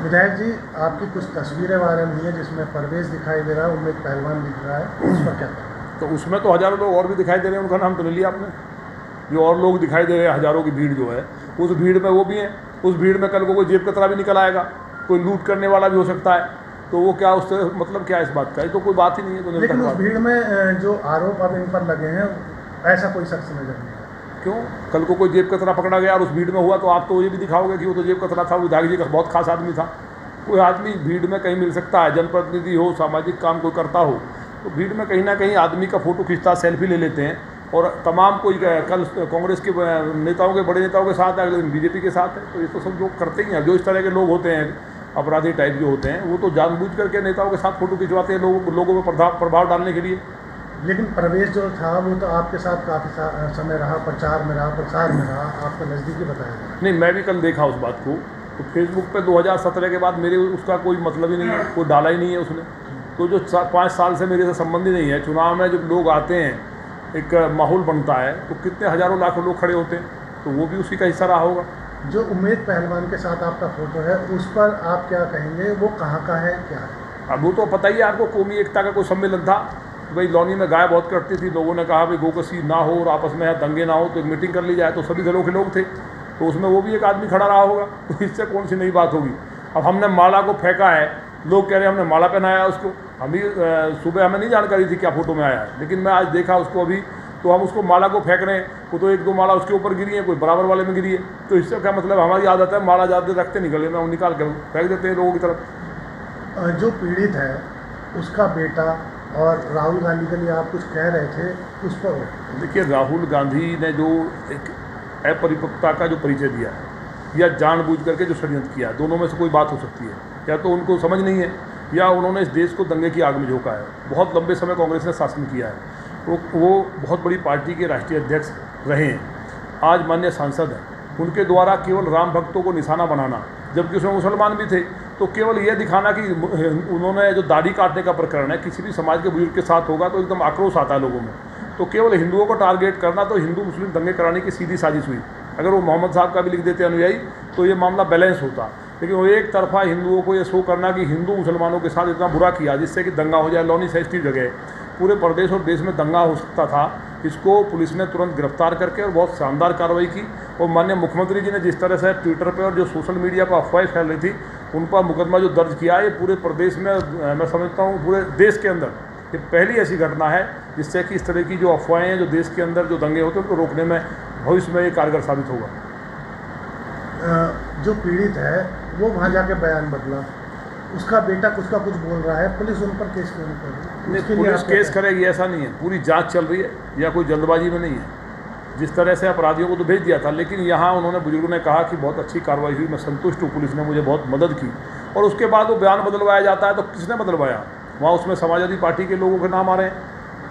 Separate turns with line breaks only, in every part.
विधायक जी, आपकी कुछ तस्वीरें वायरल हुई हैं जिसमें परवेज दिखाई दे रहा है, उनमें एक पहलवान दिख रहा है, उस पर क्या कहें?
तो उसमें तो हज़ारों लोग और भी दिखाई दे रहे हैं, उनका नाम तो ले लिया आपने। जो और लोग दिखाई दे रहे हैं, हज़ारों की भीड़ जो है, उस भीड़ में वो भी हैं। उस भीड़ में कल को कोई जेब कतरा भी निकल आएगा, कोई लूट करने वाला भी हो सकता है। तो वो क्या, उससे मतलब क्या इस बात का? ये तो कोई बात ही नहीं है। तो
लेकिन उस भीड़ में जो आरोप अब इन पर लगे हैं, ऐसा कोई शख्स नजर नहीं है।
क्यों? कल को कोई जेब कतरा पकड़ा गया और उस भीड़ में हुआ तो आप तो ये भी दिखाओगे कि वो तो जेब कतरा था, विधायक जी का बहुत खास आदमी था। कोई आदमी भीड़ में कहीं मिल सकता है, जनप्रतिनिधि हो, सामाजिक काम कोई करता हो, तो भीड़ में कहीं ना कहीं आदमी का फ़ोटो खींचता, सेल्फी ले लेते हैं। और तमाम कोई कल कांग्रेस के नेताओं के, बड़े नेताओं के साथ है, अगले दिन बीजेपी के साथ है। तो ये तो सब लोग करते ही हैं। जो इस तरह के लोग होते हैं, अपराधी टाइप जो होते हैं, वो तो जानबूझ करके नेताओं के साथ फ़ोटो खिंचवाते हैं लोगों में प्रभाव डालने के लिए।
लेकिन परवेज जो था वो तो आपके साथ काफ़ी समय रहा, प्रचार में रहा, प्रसार में रहा, आपको नज़दीकी बताया गया।
नहीं, मैं भी कल देखा उस बात को। तो फेसबुक पे 2017 के बाद मेरे उसका कोई मतलब ही नहीं है, कोई डाला ही नहीं है उसने। तो जो 5 साल से मेरे से संबंध ही नहीं है। चुनाव में जब लोग आते हैं, एक माहौल बनता है, तो कितने हज़ारों लाखों लोग खड़े होते हैं, तो वो भी उसी का हिस्सा रहा होगा।
जो उम्मेद पहलवान के साथ आपका फ़ोटो है, उस पर आप क्या कहेंगे? वो कहाँ का है, क्या है?
अब वो तो पता ही है आपको, कौमी एकता का कोई सम्मेलन था। भाई लॉनी में गाय बहुत कटती थी, लोगों ने कहा भाई गोकशी ना हो और आपस में दंगे ना हो, तो एक मीटिंग कर ली जाए। तो सभी दलों के लोग थे, तो उसमें वो भी एक आदमी खड़ा रहा होगा। तो इससे कौन सी नई बात होगी? अब हमने माला को फेंका है, लोग कह रहे हैं हमने माला पहनाया उसको। हम ही सुबह हमें नहीं जानकारी थी क्या फ़ोटो में आया है, लेकिन मैं आज देखा उसको अभी, तो हम उसको माला को फेंक रहे हैं। वो तो 1-2 माला उसके ऊपर गिरी है, कोई बराबर वाले में गिरी है। तो इससे क्या मतलब? हमारी आदत है माला ज़्यादा रखते निकले में, हम निकाल कर फेंक देते हैं लोगों की तरफ।
जो पीड़ित है उसका बेटा और राहुल गांधी के लिए आप कुछ कह रहे थे, उस पर
देखिए, राहुल गांधी ने जो एक अपरिपक्वता का जो परिचय दिया है, या जानबूझ करके जो षड्यंत्र किया, दोनों में से कोई बात हो सकती है। या तो उनको समझ नहीं है, या उन्होंने इस देश को दंगे की आग में झोंका है। बहुत लंबे समय कांग्रेस ने शासन किया है, तो वो बहुत बड़ी पार्टी के राष्ट्रीय अध्यक्ष रहे हैं, आज माननीय सांसद हैं। उनके द्वारा केवल राम भक्तों को निशाना बनाना, जबकि उसमें मुसलमान भी थे, तो केवल ये दिखाना कि उन्होंने जो दाढ़ी काटने का प्रकरण है, किसी भी समाज के बुजुर्ग के साथ होगा तो एकदम आक्रोश आता है लोगों में। तो केवल हिंदुओं को टारगेट करना, तो हिंदू मुस्लिम दंगे कराने की सीधी साजिश हुई। अगर वो मोहम्मद साहब का भी लिख देते अनुयायी, तो ये मामला बैलेंस होता। लेकिन वो एक तरफा हिंदुओं को ये शो करना कि हिंदू मुसलमानों के साथ इतना बुरा किया जिससे कि दंगा हो जाए। लौनी सेंसिटिव जगह है, पूरे प्रदेश और देश में दंगा हो सकता था। इसको पुलिस ने तुरंत गिरफ्तार करके और बहुत शानदार कार्रवाई की। और माननीय मुख्यमंत्री जी ने जिस तरह से ट्विटर पर और जो सोशल मीडिया पर अफवाहें फैल रही थी, उन पर मुकदमा जो दर्ज किया है, ये पूरे प्रदेश में, मैं समझता हूँ पूरे देश के अंदर ये पहली ऐसी घटना है जिससे कि इस तरह की जो अफवाहें हैं, जो देश के अंदर जो दंगे होते हैं, उनको रोकने में भविष्य में ये कारगर साबित होगा।
जो पीड़ित है वो वहाँ जाके बयान बदला, उसका बेटा कुछ का कुछ बोल रहा है, पुलिस उन पर केस क्यों नहीं कर रही?
नहीं, पुलिस केस करेगी ऐसा नहीं है, पूरी जांच चल रही है, या कोई जल्दबाजी में नहीं है। जिस तरह से अपराधियों को तो भेज दिया था, लेकिन यहाँ उन्होंने, बुजुर्गों ने कहा कि बहुत अच्छी कार्रवाई हुई, मैं संतुष्ट हूँ, पुलिस ने मुझे बहुत मदद की। और उसके बाद वो बयान बदलवाया जाता है, तो किसने बदलवाया? वहाँ उसमें समाजवादी पार्टी के लोगों के नाम आ रहे हैं,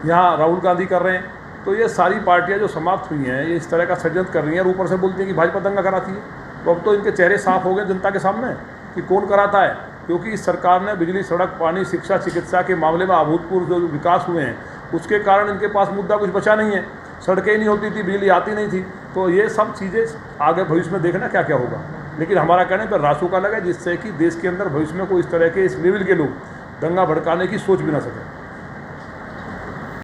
यहाँ राहुल गांधी कर रहे हैं। तो ये सारी पार्टियाँ जो समाप्त हुई हैं, ये इस तरह का षड्यंत्र कर रही हैं और ऊपर से बोलती हैं कि भाजपा दंगा कराती है। तो अब तो इनके चेहरे साफ हो गए जनता के सामने कि कौन कराता है। क्योंकि इस सरकार ने बिजली, सड़क, पानी, शिक्षा, चिकित्सा के मामले में अभूतपूर्व जो विकास हुए हैं, उसके कारण इनके पास मुद्दा कुछ बचा नहीं है। सड़कें नहीं होती थी, बिजली आती नहीं थी। तो ये सब चीज़ें आगे भविष्य में देखना क्या क्या होगा। लेकिन हमारा कहने पर रासू का लगा, जिससे कि देश के अंदर भविष्य में कोई इस तरह के इस लेवल के लोग दंगा भड़काने की सोच भी ना सकें।